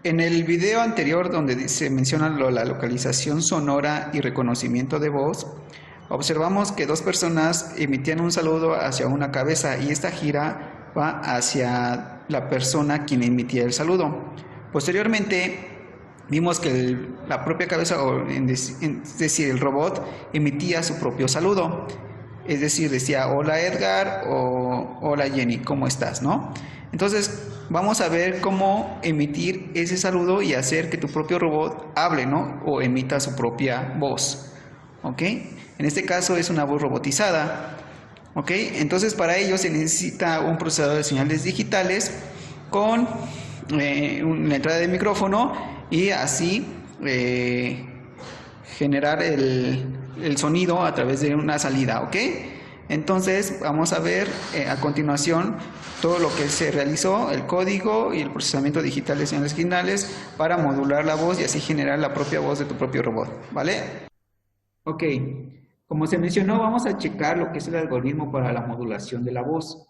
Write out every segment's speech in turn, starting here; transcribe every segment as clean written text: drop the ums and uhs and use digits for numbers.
En el video anterior donde se menciona la localización sonora y reconocimiento de voz, observamos que dos personas emitían un saludo hacia una cabeza y esta gira va hacia la persona quien emitía el saludo. Posteriormente vimos que la propia cabeza, es decir, el robot, emitía su propio saludo. Es decir, decía hola Edgar o hola Jenny, ¿cómo estás? ¿No? Entonces, vamos a ver cómo emitir ese saludo y hacer que tu propio robot hable, ¿no? O emita su propia voz. ¿Ok? En este caso es una voz robotizada. ¿Ok? Entonces, para ello se necesita un procesador de señales digitales con una entrada de micrófono y así generar el sonido a través de una salida, ¿ok? Entonces vamos a ver a continuación todo lo que se realizó, el código y el procesamiento digital de señales digitales para modular la voz y así generar la propia voz de tu propio robot, ¿vale? Ok, como se mencionó, vamos a checar lo que es el algoritmo para la modulación de la voz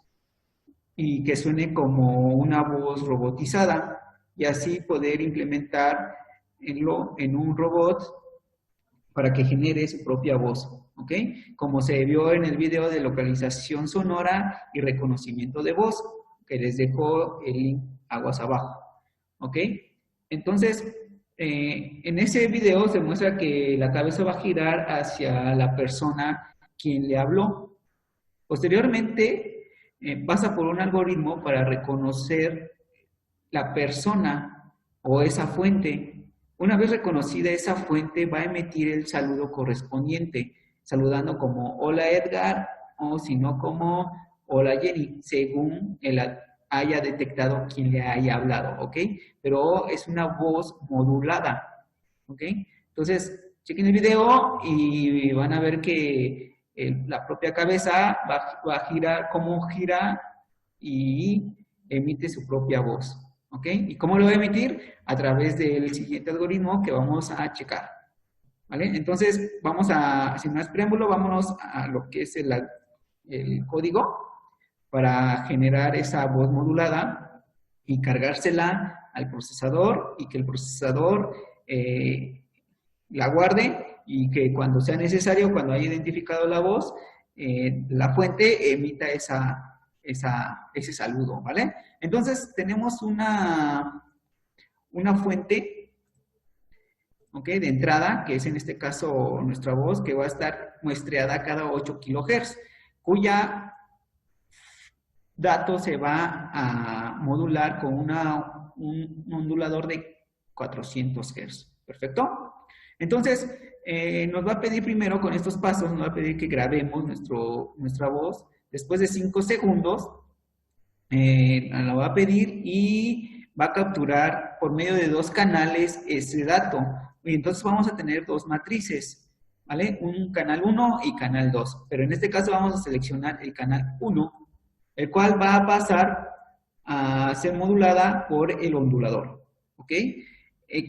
y que suene como una voz robotizada y así poder implementar en un robot para que genere su propia voz, ¿ok? Como se vio en el video de localización sonora y reconocimiento de voz, que les dejo el link aguas abajo, ¿ok? Entonces, en ese video se muestra que la cabeza va a girar hacia la persona quien le habló. Posteriormente, pasa por un algoritmo para reconocer la persona o esa fuente. Una vez reconocida esa fuente, va a emitir el saludo correspondiente, saludando como hola Edgar o si no como hola Jenny, según él haya detectado quién le haya hablado, ¿ok? Pero es una voz modulada, ¿ok? Entonces, chequen el video y van a ver que la propia cabeza va a girar, cómo gira y emite su propia voz. ¿Ok? ¿Y cómo lo va a emitir? A través del siguiente algoritmo que vamos a checar. ¿Vale? Entonces, vamos a, sin más preámbulo, vámonos a lo que es el código para generar esa voz modulada y cargársela al procesador y que el procesador la guarde y que cuando sea necesario, cuando haya identificado la voz, la fuente emita ese saludo, ¿vale? Entonces, tenemos una fuente, ¿ok? De entrada, que es en este caso nuestra voz, que va a estar muestreada cada 8 kHz, cuya dato se va a modular con un ondulador de 400 Hz. ¿Perfecto? Entonces, nos va a pedir primero con estos pasos, nos va a pedir que grabemos nuestra voz. Después de 5 segundos, la va a pedir y va a capturar por medio de 2 canales ese dato. Y entonces vamos a tener 2 matrices, ¿vale? Un canal 1 y canal 2. Pero en este caso vamos a seleccionar el canal 1, el cual va a pasar a ser modulada por el ondulador, ¿ok?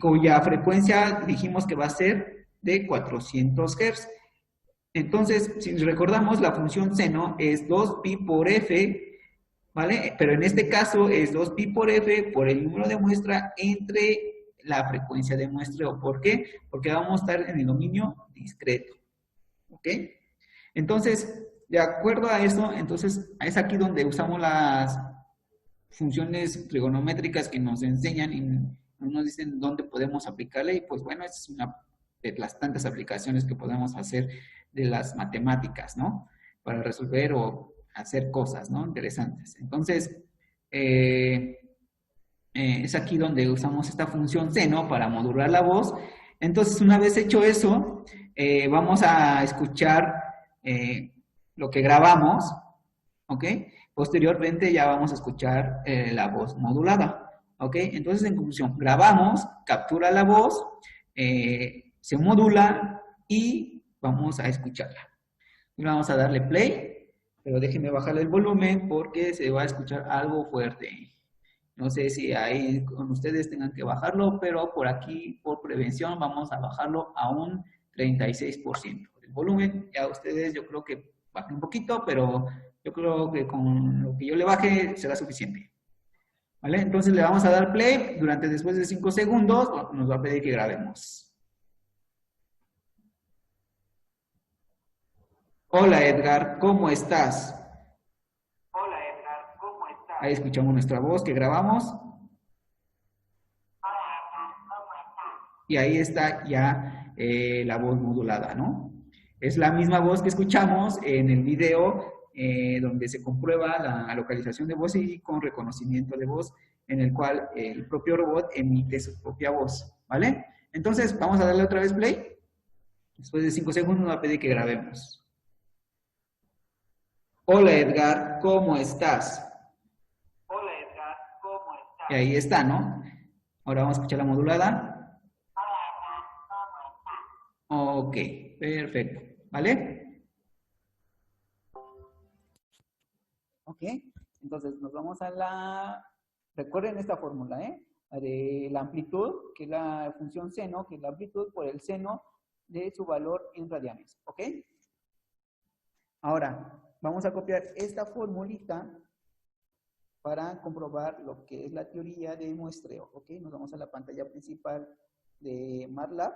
Cuya frecuencia dijimos que va a ser de 400 Hz. Entonces, si recordamos, la función seno es 2pi por f, ¿vale? Pero en este caso es 2pi por f por el número de muestra entre la frecuencia de muestreo. ¿Por qué? Porque vamos a estar en el dominio discreto, ¿ok? Entonces, de acuerdo a eso, entonces es aquí donde usamos las funciones trigonométricas que nos enseñan y nos dicen dónde podemos aplicarle y pues bueno, esa es una de las tantas aplicaciones que podemos hacer de las matemáticas, ¿no? Para resolver o hacer cosas, ¿no? Interesantes. Entonces, es aquí donde usamos esta función seno para modular la voz. Entonces, una vez hecho eso, vamos a escuchar lo que grabamos, ¿ok? Posteriormente ya vamos a escuchar la voz modulada, ¿ok? Entonces, en conclusión, grabamos, captura la voz, se modula y vamos a escucharla. Y vamos a darle play, pero déjenme bajarle el volumen porque se va a escuchar algo fuerte. No sé si ahí con ustedes tengan que bajarlo, pero por aquí, por prevención, vamos a bajarlo a un 36%. El volumen, ya ustedes yo creo que bajen un poquito, pero yo creo que con lo que yo le baje será suficiente. ¿Vale? Entonces le vamos a dar play. Durante después de 5 segundos nos va a pedir que grabemos. Hola Edgar, ¿cómo estás? Hola Edgar, ¿cómo estás? Ahí escuchamos nuestra voz que grabamos. Y ahí está ya la voz modulada, ¿no? Es la misma voz que escuchamos en el video donde se comprueba la localización de voz y con reconocimiento de voz, en el cual el propio robot emite su propia voz, ¿vale? Entonces, vamos a darle otra vez play. Después de 5 segundos nos va a pedir que grabemos. Hola Edgar, ¿cómo estás? Hola Edgar, ¿cómo estás? Y ahí está, ¿no? Ahora vamos a escuchar la modulada. Ok, perfecto, ¿vale? Ok, entonces nos vamos a la... Recuerden esta fórmula, ¿eh? La de la amplitud, que es la función seno, que es la amplitud por el seno de su valor en radianes, ¿ok? Ahora, vamos a copiar esta formulita para comprobar lo que es la teoría de muestreo, ¿ok? Nos vamos a la pantalla principal de MATLAB.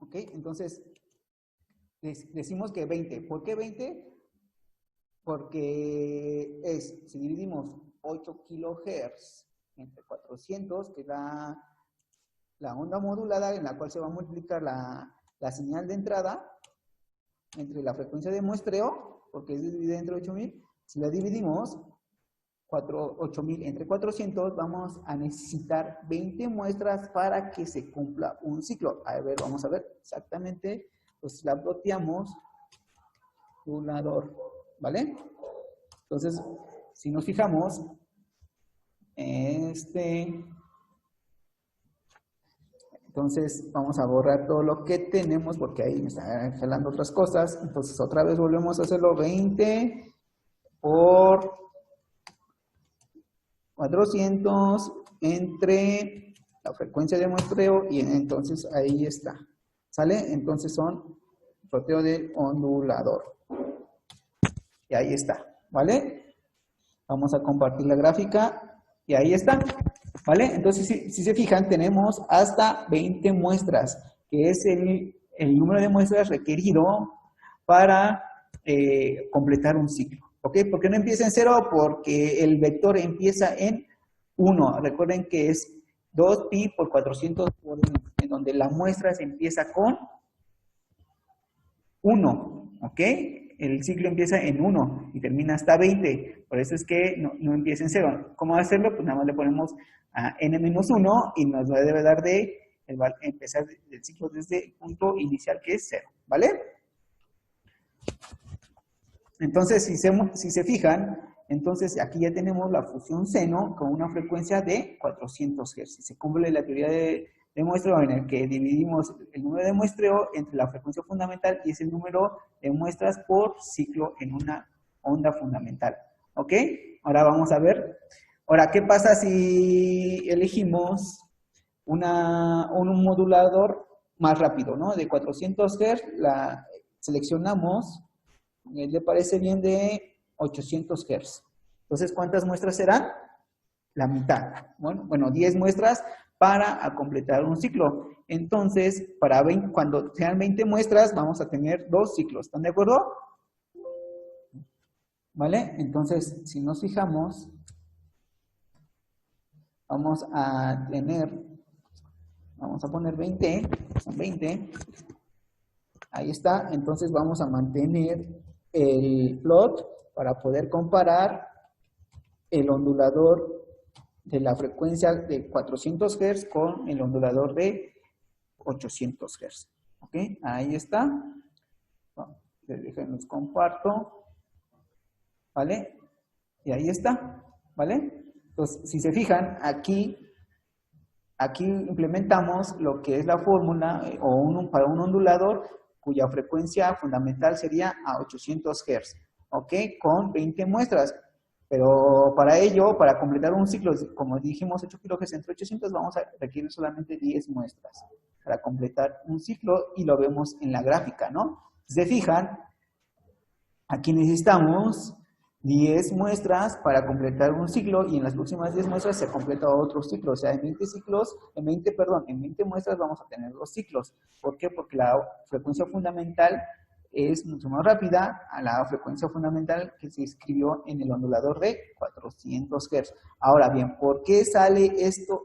¿Ok? Entonces, decimos que 20. ¿Por qué 20? Porque si dividimos 8 kilohertz entre 400, que da la onda modulada en la cual se va a multiplicar la señal de entrada entre la frecuencia de muestreo, porque es dividida entre 8000, si la dividimos 8000 entre 400, vamos a necesitar 20 muestras para que se cumpla un ciclo. A ver, vamos a ver exactamente, pues la ploteamos modulador, ¿vale? Entonces, si nos fijamos, entonces vamos a borrar todo lo que tenemos porque ahí me están jalando otras cosas. Entonces, otra vez volvemos a hacerlo 20 por 400 entre la frecuencia de muestreo y entonces ahí está. ¿Sale? Entonces son ploteo del ondulador. Y ahí está. ¿Vale? Vamos a compartir la gráfica y ahí está. ¿Vale? Entonces, si se fijan, tenemos hasta 20 muestras, que es el número de muestras requerido para completar un ciclo. ¿Ok? ¿Por qué no empieza en 0? Porque el vector empieza en 1. Recuerden que es 2pi por 400 por 1, en donde la muestra se empieza con 1. ¿Ok? El ciclo empieza en 1 y termina hasta 20. Por eso es que no empieza en 0. ¿Cómo hacerlo? Pues nada más le ponemos a n-1 y nos debe dar de empezar el ciclo desde el punto inicial que es 0. ¿Vale? Entonces, si se fijan, entonces aquí ya tenemos la fusión seno con una frecuencia de 400 Hz. Se cumple la teoría de muestreo en el que dividimos el número de muestreo entre la frecuencia fundamental y es el número de muestras por ciclo en una onda fundamental. ¿Ok? Ahora vamos a ver. Ahora, ¿qué pasa si elegimos un modulador más rápido, ¿no? De 400 Hz, seleccionamos, le parece bien de 800 Hz. Entonces, ¿cuántas muestras serán? La mitad. Bueno, 10 muestras para completar un ciclo. Entonces, cuando sean 20 muestras, vamos a tener 2 ciclos. ¿Están de acuerdo? ¿Vale? Entonces, si nos fijamos, vamos a poner 20, son 20. Ahí está. Entonces, vamos a mantener el plot para poder comparar el ondulador de la frecuencia de 400 Hz con el ondulador de 800 Hz. ¿Ok? Ahí está. Déjenlos comparto. ¿Vale? Y ahí está. ¿Vale? Entonces, si se fijan, aquí implementamos lo que es la fórmula para un ondulador cuya frecuencia fundamental sería a 800 Hz. ¿Ok? Con 20 muestras. Pero para ello, para completar un ciclo, como dijimos, 8 kHz entre 800, vamos a requerir solamente 10 muestras para completar un ciclo y lo vemos en la gráfica, ¿no? Si se fijan, aquí necesitamos 10 muestras para completar un ciclo y en las próximas 10 muestras se completa otro ciclo. O sea, en 20 muestras vamos a tener 2 ciclos. ¿Por qué? Porque la frecuencia fundamental es mucho más rápida a la frecuencia fundamental que se escribió en el ondulador de 400 Hz. Ahora bien, ¿por qué sale esto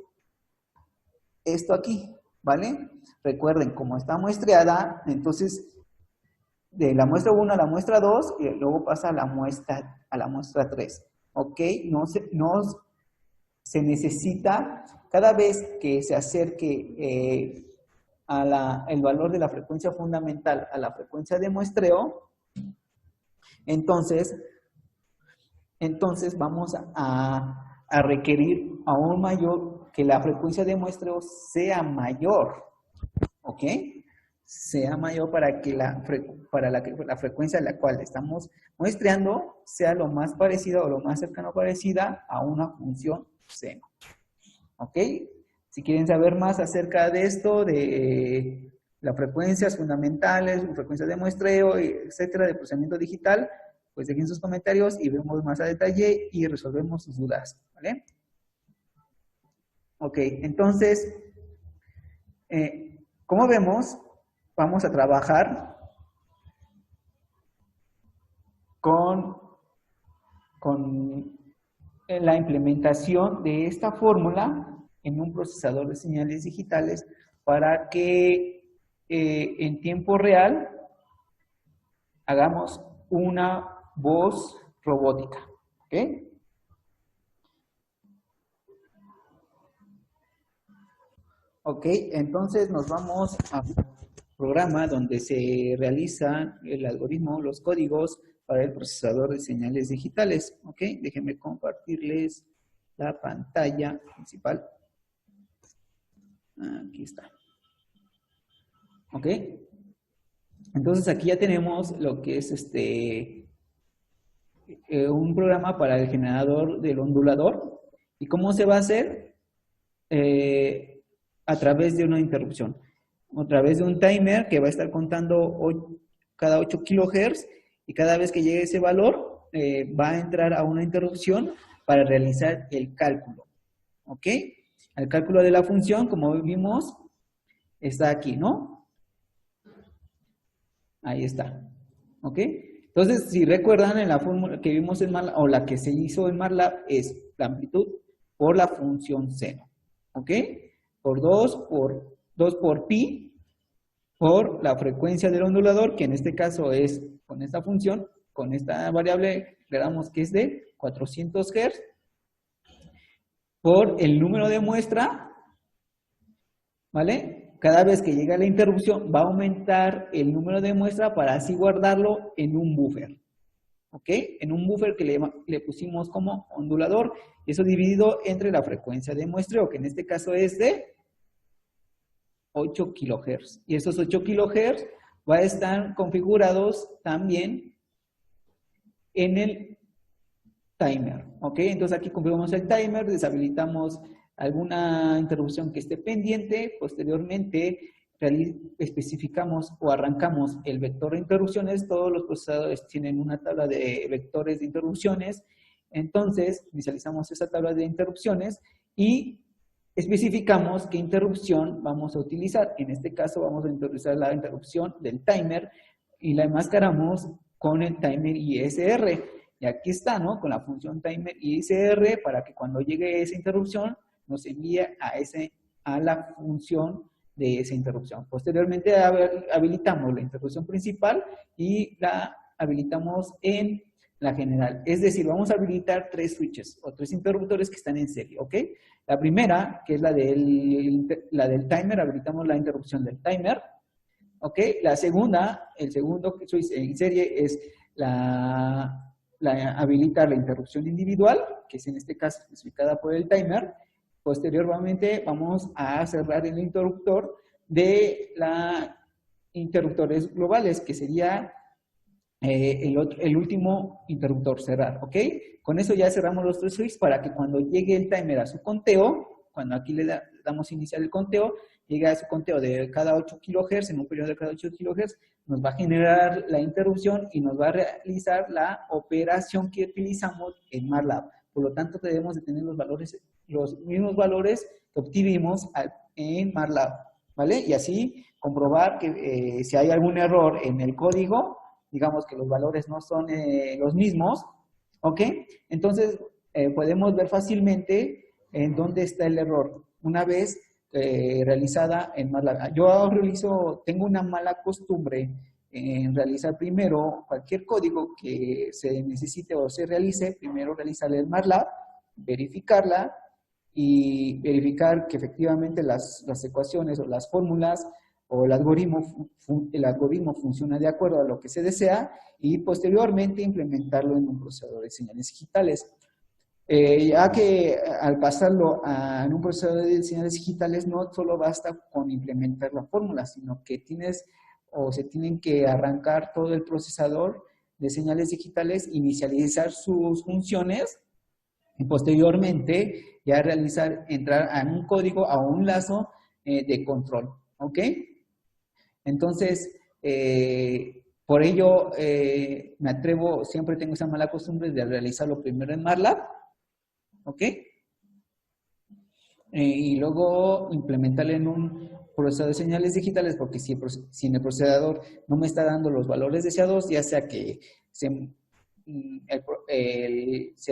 aquí? ¿Vale? Recuerden, como está muestreada, entonces de la muestra 1 a la muestra 2 y luego pasa a la muestra 3. ¿Ok? No se necesita, cada vez que se acerque el valor de la frecuencia fundamental a la frecuencia de muestreo, entonces vamos a requerir aún mayor, que la frecuencia de muestreo sea mayor, ¿ok? Sea mayor para que la frecuencia a la cual estamos muestreando sea lo más parecida o lo más cercano parecida a una función seno, ¿ok? Si quieren saber más acerca de esto, de las frecuencias fundamentales, frecuencias de muestreo, etcétera, de procesamiento digital, pues dejen sus comentarios y vemos más a detalle y resolvemos sus dudas, ¿vale? Ok, entonces, como vemos, vamos a trabajar con la implementación de esta fórmula en un procesador de señales digitales para que en tiempo real hagamos una voz robótica, ¿ok? Ok, entonces nos vamos a un programa donde se realiza el algoritmo, los códigos para el procesador de señales digitales, ¿ok? Déjenme compartirles la pantalla principal. Aquí está. ¿Ok? Entonces aquí ya tenemos lo que es un programa para el generador del ondulador. ¿Y cómo se va a hacer? A través de una interrupción. A través de un timer que va a estar contando cada 8 kHz y cada vez que llegue ese valor va a entrar a una interrupción para realizar el cálculo. ¿Ok? El cálculo de la función, como vimos, está aquí, ¿no? Ahí está. ¿Ok? Entonces, si recuerdan, en la fórmula que vimos en MATLAB, o la que se hizo en MATLAB, es la amplitud por la función seno. ¿Ok? Por 2 por pi, por la frecuencia del ondulador, que en este caso es con esta función, con esta variable, le damos que es de 400 Hz, por el número de muestra, ¿vale? Cada vez que llega la interrupción va a aumentar el número de muestra para así guardarlo en un buffer, ¿ok? En un buffer que le pusimos como ondulador, y eso dividido entre la frecuencia de muestreo, que en este caso es de 8 kHz. Y esos 8 kHz van a estar configurados también en el timer, ¿ok? Entonces aquí configuramos el timer, deshabilitamos alguna interrupción que esté pendiente, posteriormente especificamos o arrancamos el vector de interrupciones. Todos los procesadores tienen una tabla de vectores de interrupciones, entonces visualizamos esa tabla de interrupciones y especificamos qué interrupción vamos a utilizar. En este caso vamos a utilizar la interrupción del timer y la enmascaramos con el timer ISR. Y aquí está, ¿no? Con la función timer ISR para que cuando llegue esa interrupción nos envíe a la función de esa interrupción. Posteriormente habilitamos la interrupción principal y la habilitamos en la general. Es decir, vamos a habilitar 3 switches o 3 interruptores que están en serie, ¿ok? La primera, que es la del timer, habilitamos la interrupción del timer, ¿ok? La segunda, el segundo switch en serie es habilitar la interrupción individual, que es en este caso especificada por el timer. Posteriormente vamos a cerrar el interruptor de los interruptores globales, que sería el último interruptor, cerrar, ¿ok? Con eso ya cerramos los 3 switches para que cuando llegue el timer a su conteo, cuando aquí le damos iniciar el conteo, llegue a su conteo de cada 8 kHz, en un periodo de cada 8 kHz, nos va a generar la interrupción y nos va a realizar la operación que utilizamos en MATLAB. Por lo tanto, debemos de tener los mismos valores que obtuvimos en MATLAB, ¿vale? Y así comprobar que si hay algún error en el código, digamos que los valores no son los mismos, ¿ok? Entonces, podemos ver fácilmente en dónde está el error una vez realizada en MATLAB. Tengo una mala costumbre en realizar primero cualquier código que se necesite o se realice, primero realizarle el MATLAB, verificarla y verificar que efectivamente las ecuaciones o las fórmulas o el algoritmo funciona de acuerdo a lo que se desea y posteriormente implementarlo en un procesador de señales digitales. Ya que al pasarlo en un procesador de señales digitales no solo basta con implementar la fórmula, sino que se tienen que arrancar todo el procesador de señales digitales, inicializar sus funciones y posteriormente ya entrar a un código, a un lazo de control, ¿ok? Entonces, por ello me atrevo, siempre tengo esa mala costumbre de realizarlo primero en MATLAB, ¿ok? Y luego implementarlo en un procesador de señales digitales, porque si en el procesador no me está dando los valores deseados, ya sea que se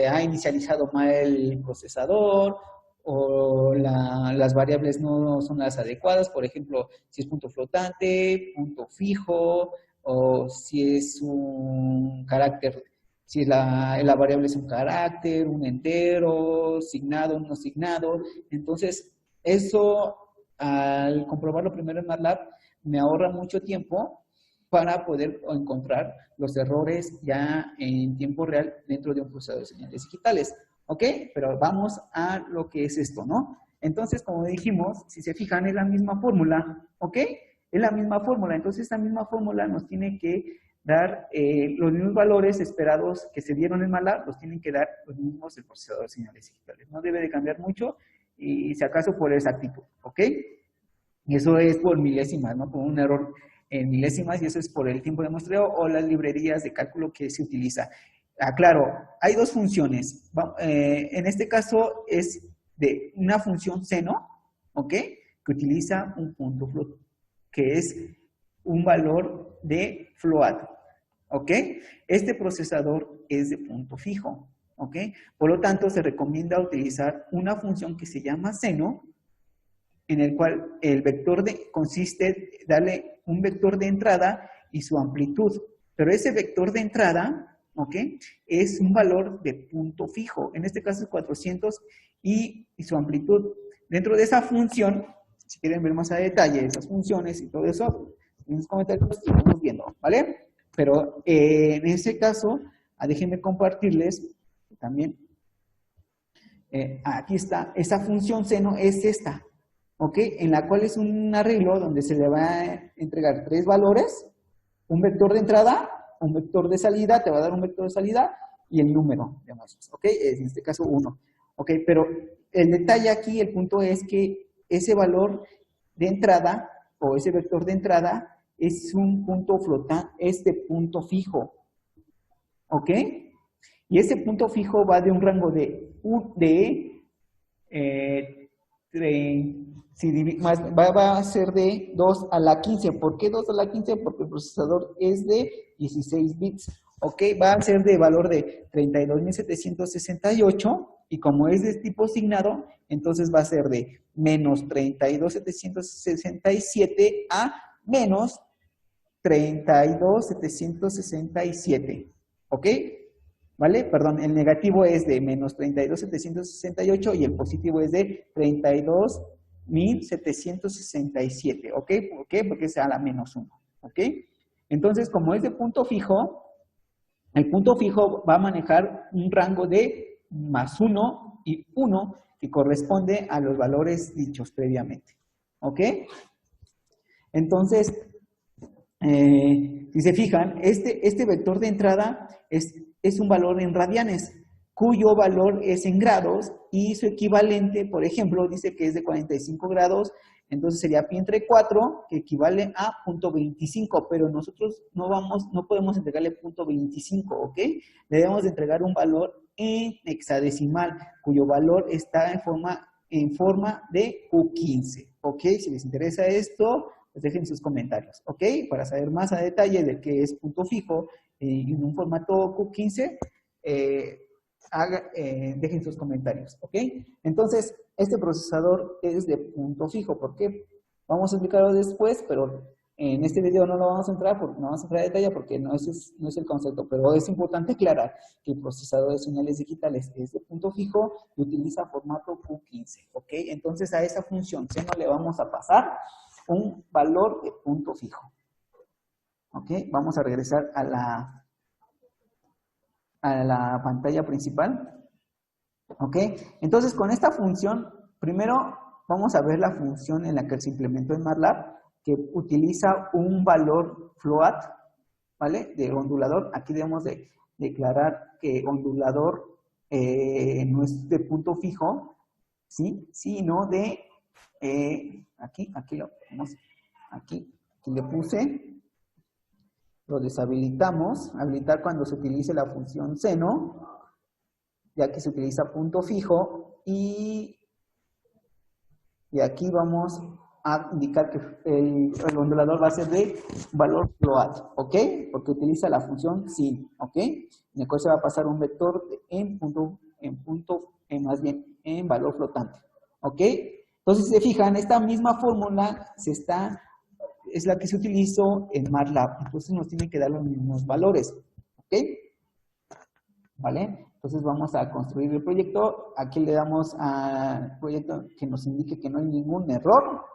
ha inicializado mal el procesador o las variables no son las adecuadas, por ejemplo, si es punto flotante, punto fijo, o si es un carácter, si la variable es un carácter, un entero, signado, no signado. Entonces, eso, al comprobarlo primero en MATLAB, me ahorra mucho tiempo para poder encontrar los errores ya en tiempo real dentro de un procesador de señales digitales. ¿Ok? Pero vamos a lo que es esto, ¿no? Entonces, como dijimos, si se fijan, es la misma fórmula, ¿ok? Es la misma fórmula. Entonces, esta misma fórmula nos tiene que dar los mismos valores esperados que se dieron en MATLAB, los tienen que dar los mismos el procesador de señales digitales. No debe de cambiar mucho y si acaso por exactitud, ¿ok? Y eso es por milésimas, ¿no? Por un error en milésimas y eso es por el tiempo de muestreo o las librerías de cálculo que se utiliza. Claro, hay dos funciones. En este caso es de una función seno, ¿ok? Que utiliza un punto float, que es un valor de float, ¿ok? Este procesador es de punto fijo, ¿ok? Por lo tanto, se recomienda utilizar una función que se llama seno, en el cual el vector consiste en darle un vector de entrada y su amplitud. Pero ese vector de entrada, ¿ok? Es un valor de punto fijo. En este caso es 400 y su amplitud. Dentro de esa función, si quieren ver más a detalle esas funciones y todo eso, en los comentarios lo estamos viendo, ¿vale? Pero en ese caso, déjenme compartirles también. Aquí está. Esa función seno es esta, ¿ok? En la cual es un arreglo donde se le va a entregar tres valores, un vector de entrada, un vector de salida, te va a dar un vector de salida y el número de muestras, ¿ok? En este caso 1, ¿ok? Pero el detalle aquí, el punto es que ese valor de entrada o ese vector de entrada es un punto flotante, es de punto fijo, ¿ok? Y ese punto fijo va de un rango va a ser de 2 a la 15. ¿Por qué 2 a la 15? Porque el procesador es de 16 bits. ¿Ok? Va a ser de valor de 32.768 y como es de tipo signado, entonces va a ser de menos 32.767 a menos 32.767. ¿Ok? ¿Vale? Perdón, el negativo es de menos 32.768 y el positivo es de 32.767, ¿ok? ¿Por qué? Porque es a la menos 1, ¿ok? Entonces, como es de punto fijo, el punto fijo va a manejar un rango de más 1 y 1 que corresponde a los valores dichos previamente, ¿ok? Entonces, si se fijan, este vector de entrada es un valor en radianes, cuyo valor es en grados y su equivalente, por ejemplo, dice que es de 45 grados Entonces sería pi entre 4, que equivale a 0.25, pero nosotros no podemos entregarle 0.25, ¿ok? Le debemos de entregar un valor en hexadecimal, cuyo valor está en forma de Q15, ¿ok? Si les interesa esto, pues dejen sus comentarios, ¿ok? Para saber más a detalle de qué es punto fijo en un formato Q15, dejen sus comentarios, ¿ok? Entonces, este procesador es de punto fijo, ¿por qué? Vamos a explicarlo después, pero en este video no lo vamos a entrar, no vamos a entrar a detalle porque no es el concepto, pero es importante aclarar que el procesador de señales digitales es de punto fijo y utiliza formato Q15, ¿ok? Entonces, a esa función seno le vamos a pasar un valor de punto fijo, ¿ok? Vamos a regresar a la pantalla principal, ¿ok? Entonces, con esta función, primero vamos a ver la función en la que se implementó en MATLAB, que utiliza un valor float, ¿vale? De ondulador. Aquí debemos de declarar que ondulador no es de punto fijo, ¿sí? Sino de, aquí lo ponemos, aquí le puse, lo deshabilitamos, habilitar cuando se utilice la función seno, ya que se utiliza punto fijo, y aquí vamos a indicar que el ondulador va a ser de valor float, ¿ok? Porque utiliza la función sin, ¿ok? En el cual se va a pasar un vector más bien en valor flotante, ¿ok? Entonces, si se fijan, esta misma fórmula es la que se utilizó en MATLAB, entonces nos tiene que dar los mismos valores, ¿ok? ¿Vale? Entonces vamos a construir el proyecto, aquí le damos al proyecto que nos indique que no hay ningún error,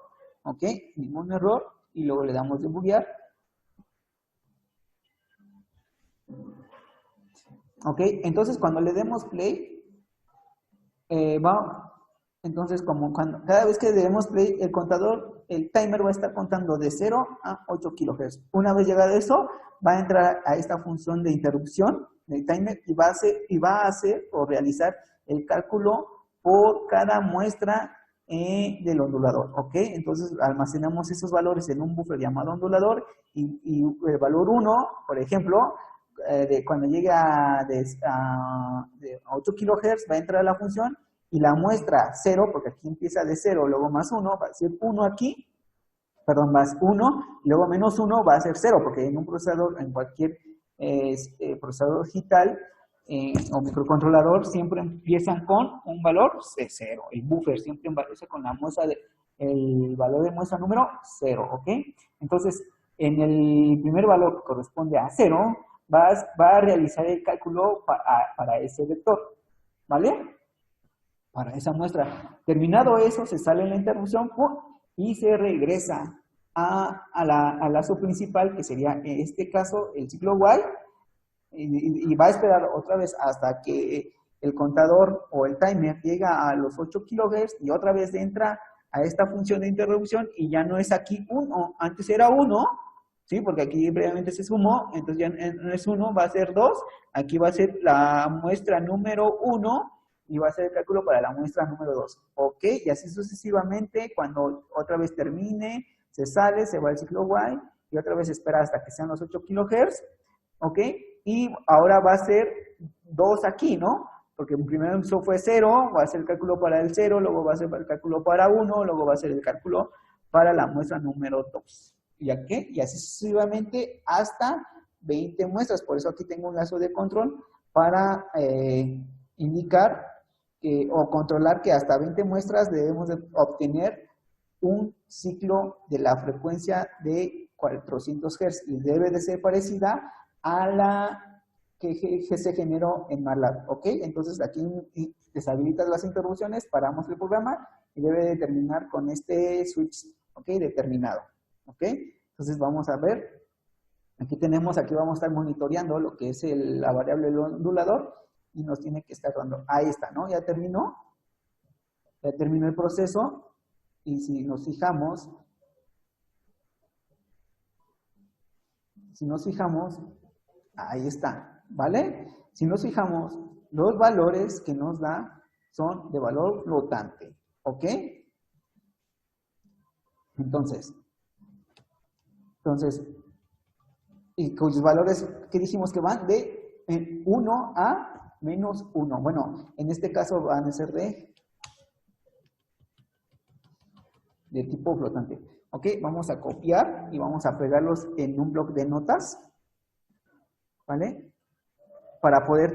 ¿ok? Ningún error, y luego le damos debuguear. ¿Ok? Entonces cuando le demos play, entonces cada vez que le demos play, el contador, el timer va a estar contando de 0 a 8 kHz. Una vez llegado a eso, va a entrar a esta función de interrupción del timer y va a hacer o realizar el cálculo por cada muestra del ondulador, ¿ok? Entonces almacenamos esos valores en un buffer llamado ondulador y el valor 1, por ejemplo, cuando llegue a 8 kHz va a entrar a la función y la muestra 0, porque aquí empieza de 0, luego más 1, va a ser 1 aquí, perdón, más 1, y luego menos 1 va a ser 0, porque en un procesador, en cualquier procesador digital o microcontrolador, siempre empiezan con un valor de 0. El buffer siempre empieza con la muestra el valor de muestra número 0, ¿ok? Entonces, en el primer valor que corresponde a 0, va a realizar el cálculo para ese vector, ¿vale? Para esa muestra. Terminado eso, se sale la interrupción y se regresa al lazo principal, que sería en este caso el ciclo while, y va a esperar otra vez hasta que el contador o el timer llega a los 8 kHz y otra vez entra a esta función de interrupción y ya no es aquí 1, antes era 1, ¿sí? Porque aquí previamente se sumó, entonces ya no es 1, va a ser 2, aquí va a ser la muestra número 1 y va a hacer el cálculo para la muestra número 2, ¿ok? Y así sucesivamente, cuando otra vez termine, se sale, se va al ciclo while y otra vez espera hasta que sean los 8 kHz, ¿ok? Y ahora va a ser 2 aquí, ¿no? Porque primero eso fue 0, va a hacer el cálculo para el 0, luego va a hacer el cálculo para 1, luego va a hacer el cálculo para la muestra número 2. ¿Y a qué? Y así sucesivamente hasta 20 muestras. Por eso aquí tengo un lazo de control para indicar o controlar que hasta 20 muestras debemos de obtener un ciclo de la frecuencia de 400 Hz y debe de ser parecida a la que se generó en MATLAB, ¿ok? Entonces aquí deshabilitas las interrupciones, paramos el programa y debe de terminar con este switch, ¿ok? Determinado, ¿ok? Entonces vamos a ver, aquí vamos a estar monitoreando lo que es la variable del ondulador y nos tiene que estar dando, ahí está, ¿no? Ya terminó el proceso y si nos fijamos, ahí está, ¿vale? Si nos fijamos, los valores que nos da son de valor flotante, ¿ok? Entonces, y cuyos valores que dijimos que van de 1 a menos 1. Bueno, en este caso van a ser de tipo flotante. Ok, vamos a copiar y vamos a pegarlos en un bloc de notas, ¿vale? Para poder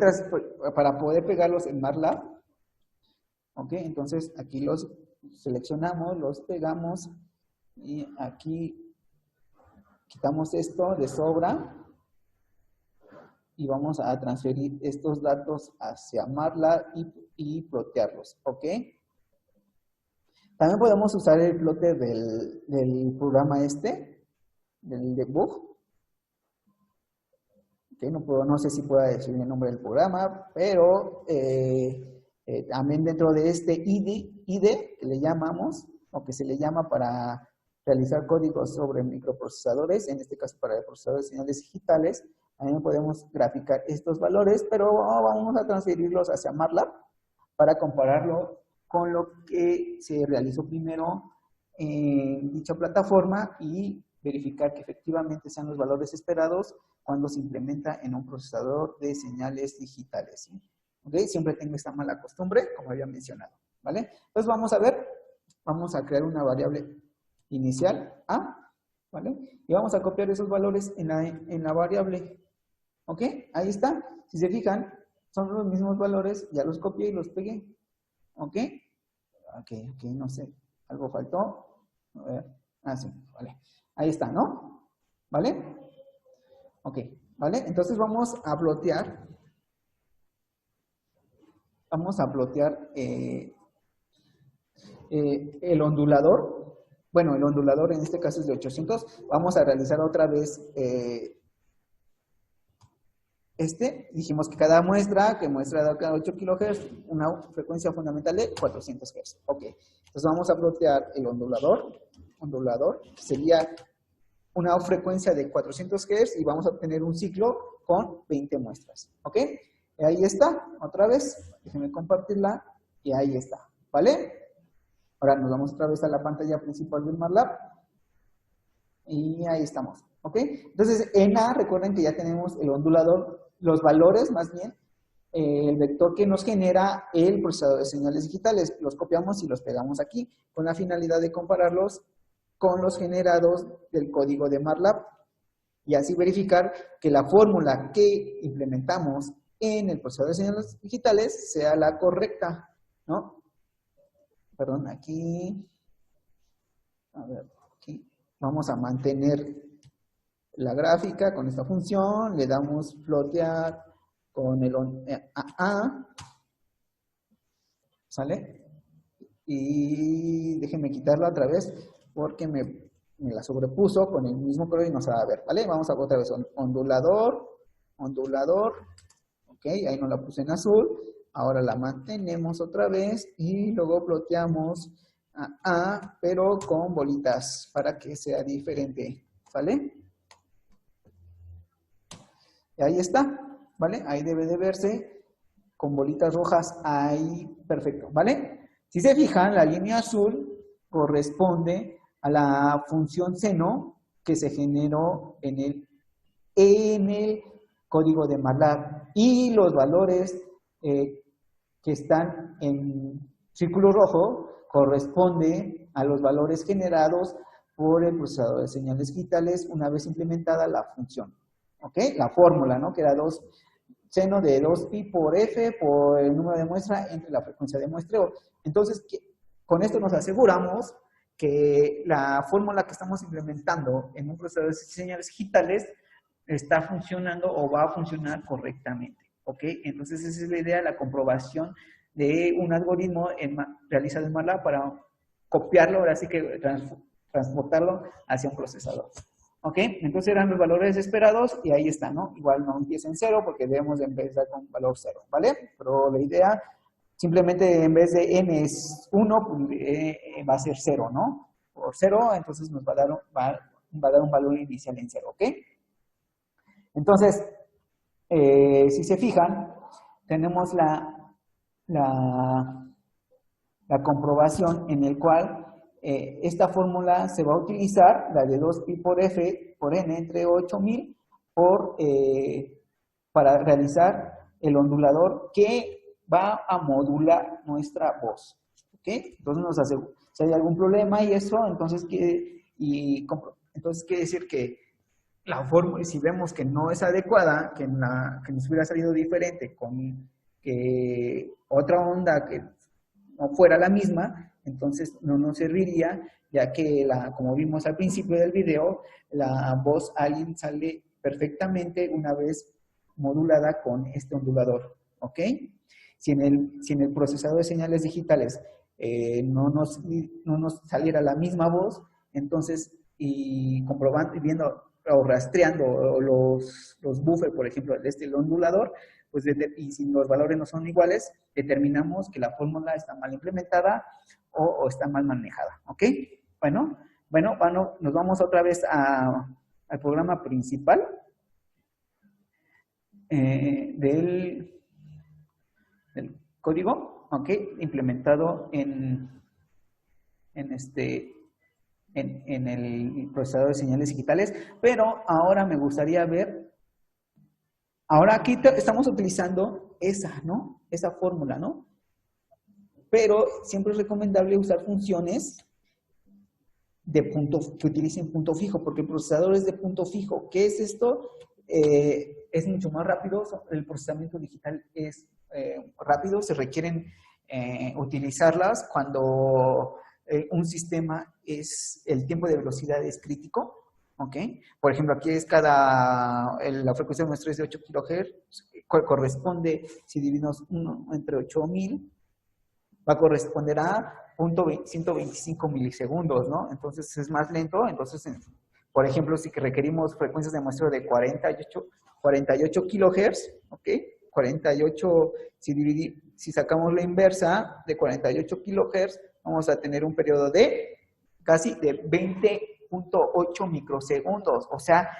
pegarlos en MATLAB. Ok, entonces aquí los seleccionamos, los pegamos y aquí quitamos esto de sobra y vamos a transferir estos datos hacia MATLAB y plotearlos, ¿ok? También podemos usar el plote del programa del debug. Okay, no sé si pueda decir el nombre del programa, pero también dentro de este IDE que le llamamos, o que se le llama para realizar códigos sobre microprocesadores, en este caso para procesadores de señales digitales, también podemos graficar estos valores, pero vamos a transferirlos hacia MATLAB para compararlo con lo que se realizó primero en dicha plataforma y verificar que efectivamente sean los valores esperados cuando se implementa en un procesador de señales digitales. ¿Okay? Siempre tengo esta mala costumbre, como había mencionado, ¿vale? Entonces vamos a crear una variable inicial A, ¿vale? Y vamos a copiar esos valores en la variable, ¿ok? Ahí está. Si se fijan, son los mismos valores, ya los copié y los pegué, ¿ok? Ok, no sé, algo faltó. A ver, sí, vale. Ahí está, ¿no? ¿Vale? Ok, ¿vale? Entonces vamos a plotear. Vamos a plotear el ondulador. Bueno, el ondulador en este caso es de 800. Vamos a realizar otra vez dijimos que cada muestra, que muestra cada 8 kHz, una frecuencia fundamental de 400 Hz. Ok, entonces vamos a plotear el ondulador, que sería una frecuencia de 400 Hz y vamos a obtener un ciclo con 20 muestras. Ok, y ahí está, otra vez, déjenme compartirla y ahí está, ¿vale? Ahora nos vamos otra vez a la pantalla principal del MATLAB y ahí estamos. ¿Ok? Entonces, en A, recuerden que ya tenemos el ondulador, los valores más bien, el vector que nos genera el procesador de señales digitales. Los copiamos y los pegamos aquí, con la finalidad de compararlos con los generados del código de MATLAB y así verificar que la fórmula que implementamos en el procesador de señales digitales sea la correcta, ¿no? Perdón, aquí. A ver, aquí. Vamos a mantener la gráfica con esta función, le damos plotear con el A, ¿sale? Y déjenme quitarla otra vez porque me la sobrepuso con el mismo color y no se va a ver, ¿vale? Vamos a otra vez, ondulador, ok, ahí no la puse en azul, ahora la mantenemos otra vez y luego ploteamos A, pero con bolitas para que sea diferente, ¿sale? Y ahí está, ¿vale? Ahí debe de verse con bolitas rojas, ahí, perfecto, ¿vale? Si se fijan, la línea azul corresponde a la función seno que se generó en el código de MATLAB y los valores que están en círculo rojo corresponden a los valores generados por el procesador de señales digitales una vez implementada la función. ¿Ok? La fórmula, ¿no? Que era seno de 2pi por f por el número de muestra entre la frecuencia de muestreo. Entonces, con esto nos aseguramos que la fórmula que estamos implementando en un procesador de señales digitales está funcionando o va a funcionar correctamente. ¿Ok? Entonces, esa es la idea, la comprobación de un algoritmo realizado en MATLAB para copiarlo, ahora sí que transportarlo hacia un procesador. ¿Ok? Entonces eran los valores esperados y ahí está, ¿no? Igual no empieza en 0 porque debemos de empezar con valor 0, ¿vale? Pero la idea, simplemente en vez de n es 1, pues, va a ser 0, ¿no? Por 0, entonces nos va a dar un valor inicial en 0, ¿ok? Entonces, si se fijan, tenemos la comprobación en el cual esta fórmula se va a utilizar, la de 2pi por f por n entre 8000, para realizar el ondulador que va a modular nuestra voz. ¿Ok? Entonces nos asegura, si hay algún problema y eso, entonces quiere decir que la fórmula, si vemos que no es adecuada, que nos hubiera salido diferente con que otra onda que no fuera la misma, entonces no nos serviría, ya que como vimos al principio del video, la voz alien sale perfectamente una vez modulada con este ondulador, ¿ok? Si en el procesador de señales digitales no nos saliera la misma voz, entonces, y comprobando y viendo o rastreando los buffers, por ejemplo, el ondulador, pues, y si los valores no son iguales, determinamos que la fórmula está mal implementada o está mal manejada, ¿ok? Bueno, nos vamos otra vez al programa principal del código, ¿ok? Implementado en el procesador de señales digitales, pero ahora me gustaría ver, ahora aquí estamos utilizando esa fórmula, ¿no? Pero siempre es recomendable usar funciones que utilicen punto fijo, porque el procesador es de punto fijo. ¿Qué es esto? Es mucho más rápido, el procesamiento digital es rápido, se requieren utilizarlas cuando un sistema el tiempo de velocidad es crítico, ¿ok? Por ejemplo, aquí la frecuencia de muestra es de 8 kHz, corresponde, si dividimos 1 entre 8000, va a corresponder a 125 milisegundos, ¿no? Entonces es más lento. Entonces, por ejemplo, si requerimos frecuencias de muestreo de 48 kHz, ¿ok? 48, si sacamos la inversa de 48 kHz, vamos a tener un periodo de casi de 20.8 microsegundos. O sea,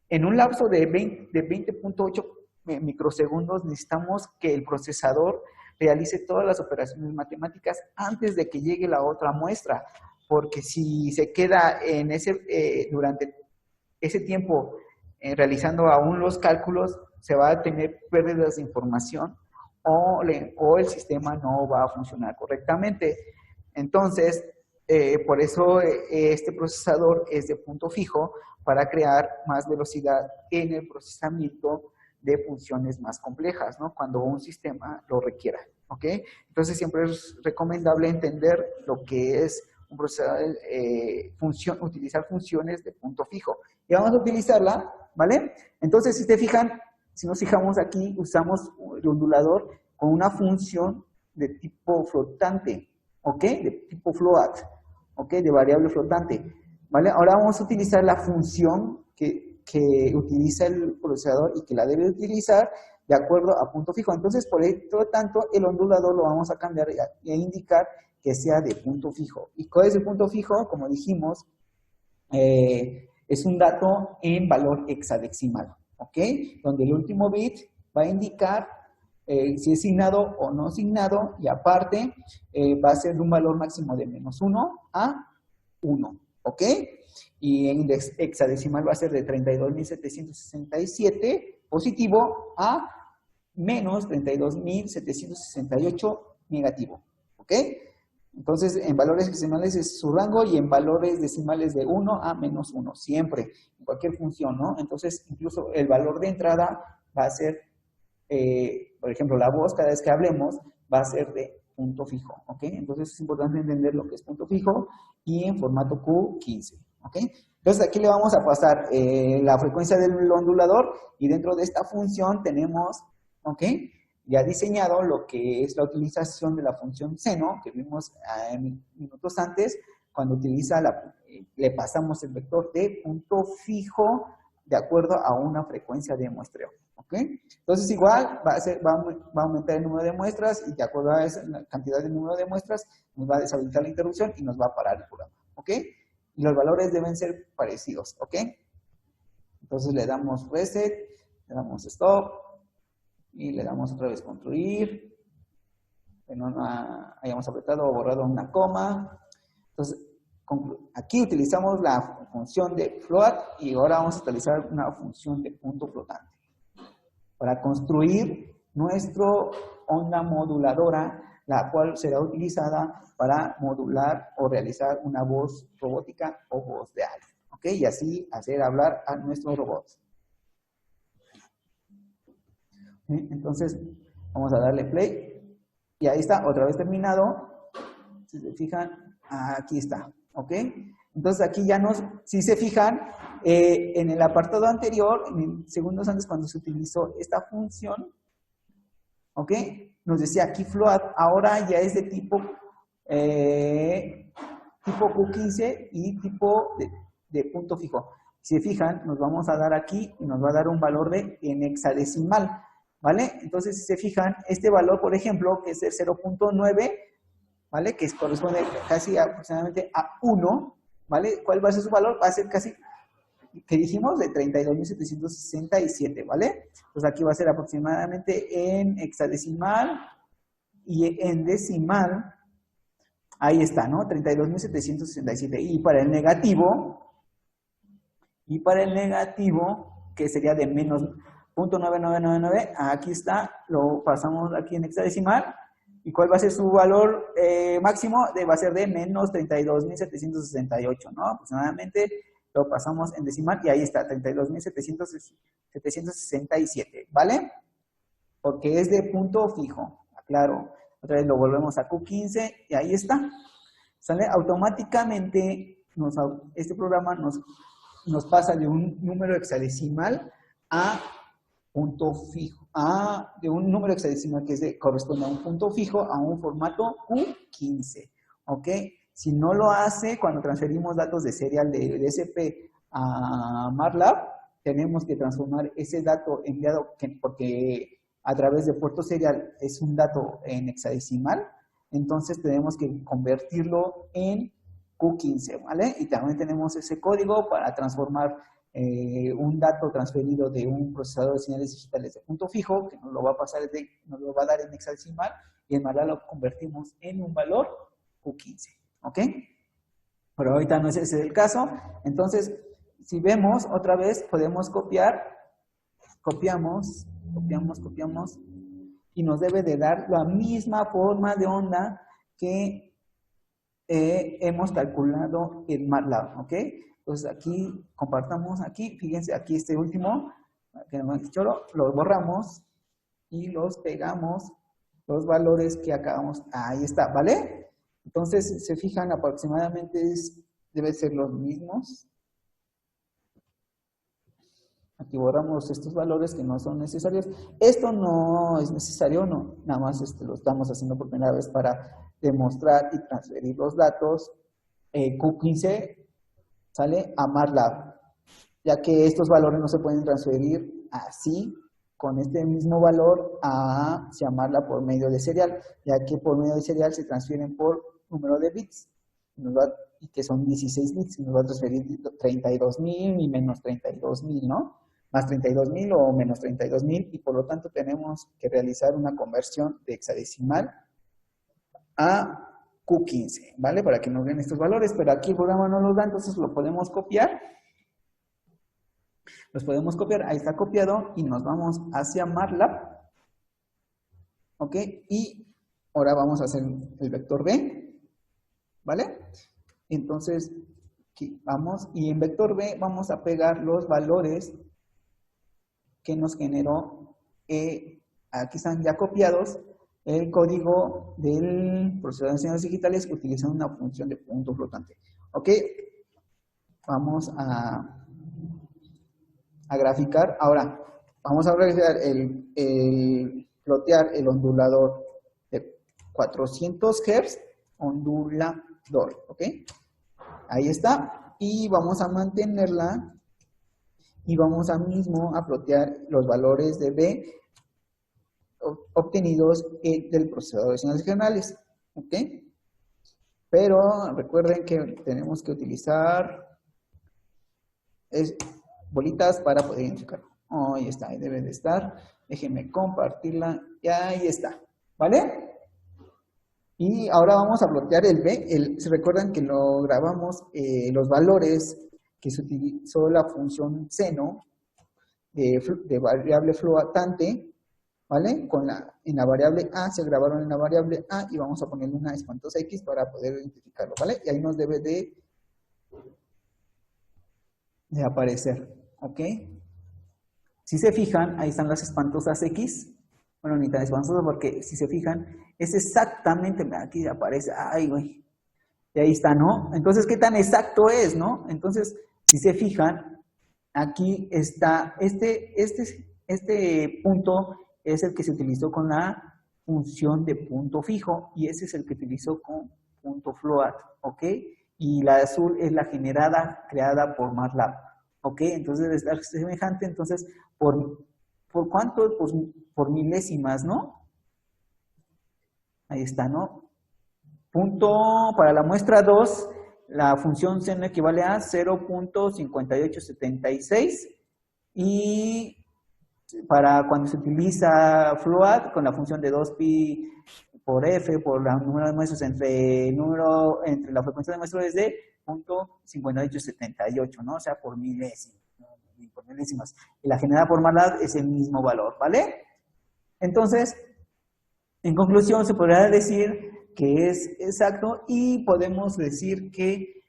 en un lapso de 20.8 microsegundos necesitamos que el procesador realice todas las operaciones matemáticas antes de que llegue la otra muestra, porque si se queda durante ese tiempo realizando aún los cálculos, se va a tener pérdidas de información o el sistema no va a funcionar correctamente. Entonces, por eso este procesador es de punto fijo, para crear más velocidad en el procesamiento de funciones más complejas, ¿no? Cuando un sistema lo requiera, ¿ok? Entonces siempre es recomendable entender lo que es un procesador, utilizar funciones de punto fijo. Y vamos a utilizarla, ¿vale? Entonces, si nos fijamos aquí, usamos el ondulador con una función de tipo flotante, ¿ok? De tipo float, ¿ok? De variable flotante, ¿vale? Ahora vamos a utilizar la función que utiliza el procesador y que la debe utilizar de acuerdo a punto fijo. Entonces, por lo tanto, el ondulador lo vamos a cambiar e indicar que sea de punto fijo. ¿Y cuál es el punto fijo? Como dijimos, es un dato en valor hexadecimal, ¿ok? Donde el último bit va a indicar si es signado o no signado, y aparte va a ser de un valor máximo de -1 a 1, ¿ok? Y en hexadecimal va a ser de 32.767 positivo a menos 32.768 negativo, ¿ok? Entonces, en valores decimales es su rango, y en valores decimales de 1 a -1, siempre, en cualquier función, ¿no? Entonces, incluso el valor de entrada va a ser, por ejemplo, la voz, cada vez que hablemos, va a ser de punto fijo, ¿ok? Entonces, es importante entender lo que es punto fijo y en formato Q15, ¿ok? Entonces, aquí le vamos a pasar la frecuencia del ondulador, y dentro de esta función tenemos, ¿ok?, ya diseñado lo que es la utilización de la función seno, que vimos minutos antes, cuando le pasamos el vector de punto fijo de acuerdo a una frecuencia de muestreo, ¿ok? Entonces, igual va a aumentar el número de muestras, y de acuerdo a la cantidad de número de muestras, nos va a deshabilitar la interrupción y nos va a parar el programa, ¿ok? Y los valores deben ser parecidos, ¿ok? Entonces le damos reset, le damos stop, y le damos otra vez construir, que no hayamos apretado o borrado una coma. Entonces, Aquí utilizamos la función de float y ahora vamos a utilizar una función de punto flotante para construir nuestra onda moduladora, la cual será utilizada para modular o realizar una voz robótica o voz de alguien, ¿ok? Y así hacer hablar a nuestros robots. Entonces, vamos a darle play y ahí está, otra vez terminado. Si se fijan, aquí está, ¿ok? Entonces aquí ya si se fijan, en el apartado anterior, en segundos antes cuando se utilizó esta función, ¿ok? Nos decía aquí float, ahora ya es de tipo Q15 y tipo de punto fijo. Si se fijan, nos vamos a dar aquí y nos va a dar un valor en hexadecimal, ¿vale? Entonces, si se fijan, este valor, por ejemplo, que es el 0.9, ¿vale? Que corresponde casi aproximadamente a 1, ¿vale? ¿Cuál va a ser su valor? Va a ser casi, que dijimos, de 32.767, ¿vale? Pues aquí va a ser aproximadamente en hexadecimal y en decimal, ahí está, ¿no? 32.767. Y para el negativo, que sería de menos 0.9999, aquí está, lo pasamos aquí en hexadecimal. ¿Y cuál va a ser su valor máximo? Va a ser de menos 32.768, ¿no? Aproximadamente lo pasamos en decimal y ahí está, 32.767, ¿vale? Porque es de punto fijo, aclaro. Otra vez lo volvemos a Q15 y ahí está. ¿Sale? Automáticamente este programa nos pasa de un número hexadecimal a punto fijo, de un número hexadecimal que corresponde a un punto fijo a un formato Q15, ¿ok? Si no lo hace, cuando transferimos datos de serial de DSP a MATLAB, tenemos que transformar ese dato enviado, porque a través de puerto serial es un dato en hexadecimal, entonces tenemos que convertirlo en Q15, ¿vale? Y también tenemos ese código para transformar un dato transferido de un procesador de señales digitales de punto fijo, que nos lo va a pasar, nos lo va a dar en hexadecimal, y en MATLAB lo convertimos en un valor Q15, ¿ok? Pero ahorita no es ese el caso. Entonces, si vemos otra vez, podemos copiamos, y nos debe de dar la misma forma de onda que hemos calculado en MATLAB, ¿ok? Entonces aquí, compartamos aquí, fíjense, aquí este último, que no es choro, lo borramos y los pegamos, los valores que acabamos, ahí está, ¿vale? Entonces, se fijan, aproximadamente deben ser los mismos. Aquí borramos estos valores que no son necesarios. Esto no es necesario, no, nada más lo estamos haciendo por primera vez para demostrar y transferir los datos Q15, ¿sale? A MATLAB, ya que estos valores no se pueden transferir así, con este mismo valor, hacia MATLAB por medio de serial, ya que por medio de serial se transfieren por número de bits, y que son 16 bits, y nos va a transferir 32.000 y menos 32.000, ¿no? Más 32.000 o menos 32.000, y por lo tanto tenemos que realizar una conversión de hexadecimal a Q15, ¿vale? Para que nos den estos valores, pero aquí el programa no los da, entonces lo podemos copiar. Los podemos copiar, ahí está copiado, y nos vamos hacia MATLAB, ¿ok? Y ahora vamos a hacer el vector B, ¿vale? Entonces, aquí vamos, y en vector B vamos a pegar los valores que nos generó, aquí están ya copiados, el código del procesador de señales digitales utilizando una función de punto flotante. ¿Ok? Vamos a graficar. Ahora, vamos a graficar plotear el ondulador de 400 Hz, ondulador. ¿Ok? Ahí está. Y vamos a mantenerla. Y vamos a plotear los valores de B obtenidos del procesador de señales regionales, ¿ok? Pero recuerden que tenemos que utilizar bolitas para poder identificarlo. Oh, ahí está, ahí debe de estar. Déjenme compartirla y ahí está, ¿vale? Y ahora vamos a plotear el B. ¿Se recuerdan que lo grabamos los valores que se utilizó la función seno de variable flotante, ¿vale? En la variable A se grabaron en la variable A y vamos a ponerle una espantosa X para poder identificarlo, ¿vale? Y ahí nos debe de aparecer, ¿ok? Si se fijan, ahí están las espantosas X. Bueno, ni tan espantosas porque si se fijan, es exactamente, aquí aparece, ay, güey. Y ahí está, ¿no? Entonces, ¿qué tan exacto es, no? Entonces, si se fijan, aquí está, este punto es el que se utilizó con la función de punto fijo y ese es el que utilizó con punto float, ¿ok? Y la azul es la creada por MATLAB, ¿ok? Entonces debe estar semejante, entonces, ¿por cuánto? Pues por milésimas, ¿no? Ahí está, ¿no? Punto para la muestra 2, la función seno equivale a 0.5876 y para cuando se utiliza float con la función de 2pi por f por el número de muestras entre la frecuencia de muestras es de 0.5878, ¿no? O sea, por milésimas, por milésimas. Y la generada por MATLAB es el mismo valor, ¿vale? Entonces, en conclusión, se podría decir que es exacto y podemos decir que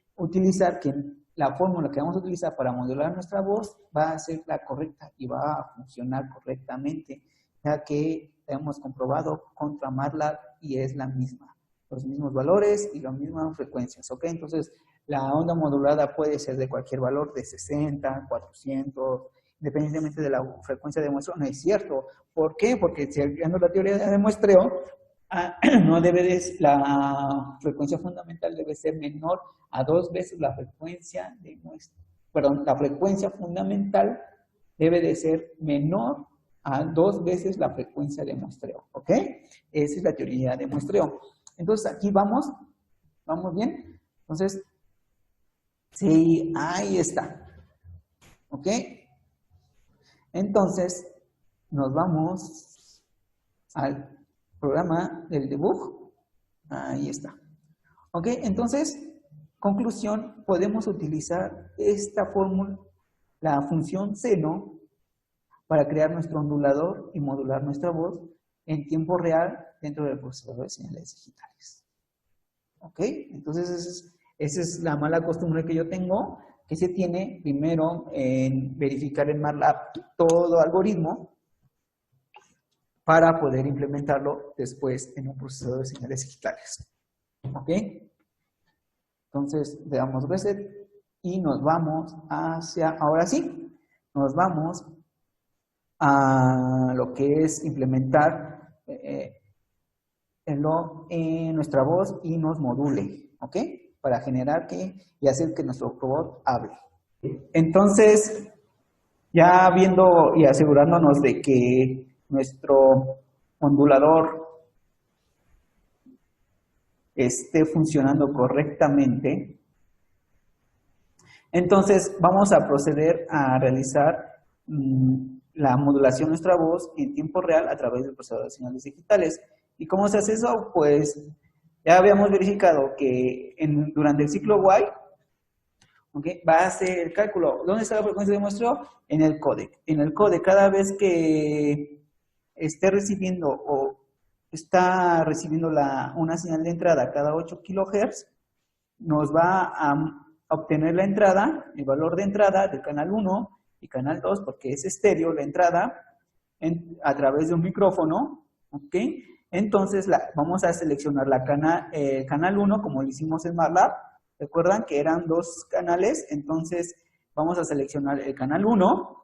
la fórmula que vamos a utilizar para modular nuestra voz va a ser la correcta y va a funcionar correctamente, ya que hemos comprobado contra MATLAB y es la misma, los mismos valores y las mismas frecuencias, ¿ok? Entonces, la onda modulada puede ser de cualquier valor, de 60, 400, independientemente de la frecuencia de muestreo. No es cierto. ¿Por qué? Porque siguiendo la teoría de muestreo, la frecuencia fundamental debe ser menor a 2 veces la frecuencia de muestreo. Perdón, la frecuencia fundamental debe de ser menor a 2 veces la frecuencia de muestreo, ¿ok? Esa es la teoría de muestreo. Entonces, aquí vamos bien. Entonces, sí, ahí está, ¿ok? Entonces, nos vamos al programa del debug. Ahí está. ¿Ok? Entonces, conclusión, podemos utilizar esta fórmula, la función seno, para crear nuestro ondulador y modular nuestra voz en tiempo real dentro del procesador de señales digitales. ¿Ok? Entonces, esa es la mala costumbre que yo tengo, que se tiene primero en verificar en MATLAB todo algoritmo para poder implementarlo después en un procesador de señales digitales. ¿Ok? Entonces, le damos reset y nos vamos ahora sí, nos vamos a lo que es implementar en nuestra voz y nos module, ¿ok? Para generar y hacer que nuestro robot hable. Entonces, ya viendo y asegurándonos de que nuestro ondulador esté funcionando correctamente, entonces vamos a proceder a realizar la modulación de nuestra voz en tiempo real a través del procesador de señales digitales. ¿Y cómo se hace eso? Pues ya habíamos verificado que durante el ciclo while, ¿okay?, va a hacer el cálculo. ¿Dónde está la frecuencia de muestreo? En el códec. En el códec, cada vez que esté recibiendo o está recibiendo una señal de entrada cada 8 kHz, nos va a obtener la entrada, el valor de entrada del canal 1 y canal 2, porque es estéreo la entrada, a través de un micrófono, ¿ok? Entonces vamos a seleccionar canal 1 como lo hicimos en MATLAB. Recuerdan que eran 2 canales, entonces vamos a seleccionar el canal 1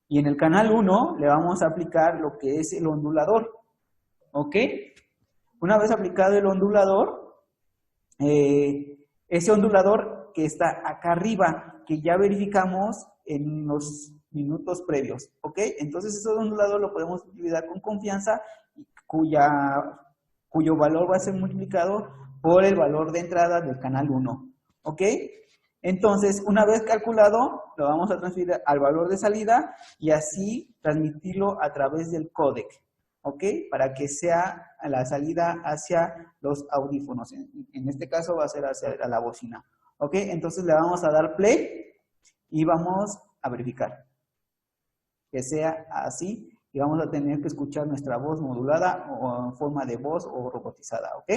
y en el canal 1 le vamos a aplicar lo que es el ondulador, ¿ok? Una vez aplicado el ondulador, ese ondulador que está acá arriba, que ya verificamos en los minutos previos, ¿ok? Entonces ese ondulador lo podemos utilizar con confianza, cuyo valor va a ser multiplicado por el valor de entrada del canal 1, ¿ok? Entonces, una vez calculado, lo vamos a transferir al valor de salida y así transmitirlo a través del códec, ¿ok? Para que sea la salida hacia los audífonos. En este caso va a ser hacia la bocina, ¿ok? Entonces le vamos a dar play y vamos a verificar que sea así y vamos a tener que escuchar nuestra voz modulada o en forma de voz o robotizada, ¿ok?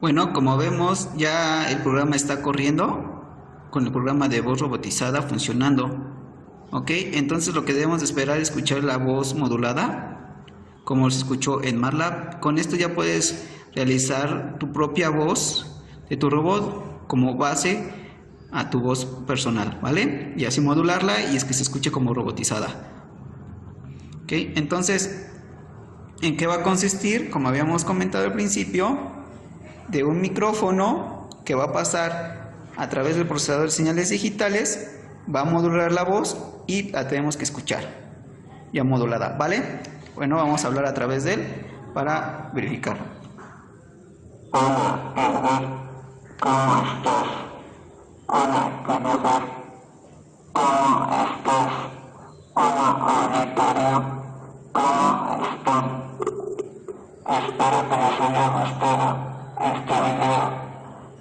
Bueno, como vemos, ya el programa está corriendo con el programa de voz robotizada funcionando. Ok, entonces lo que debemos de esperar es escuchar la voz modulada, como se escuchó en MATLAB. Con esto ya puedes realizar tu propia voz de tu robot como base a tu voz personal, ¿vale? Y así modularla y es que se escuche como robotizada. Ok, entonces, ¿en qué va a consistir? Como habíamos comentado al principio, de un micrófono que va a pasar a través del procesador de señales digitales, va a modular la voz y la tenemos que escuchar ya modulada, ¿vale? Bueno, vamos a hablar a través de él para verificar. Hola, Edgar, ¿cómo estás? Hola, Canadá, ¿cómo estás? Hola, auditorio, ¿cómo están? Espero que les haya gustado este video.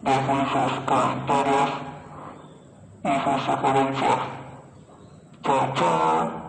Dejen sus comentarios y sus sugerencias. Chao, chao.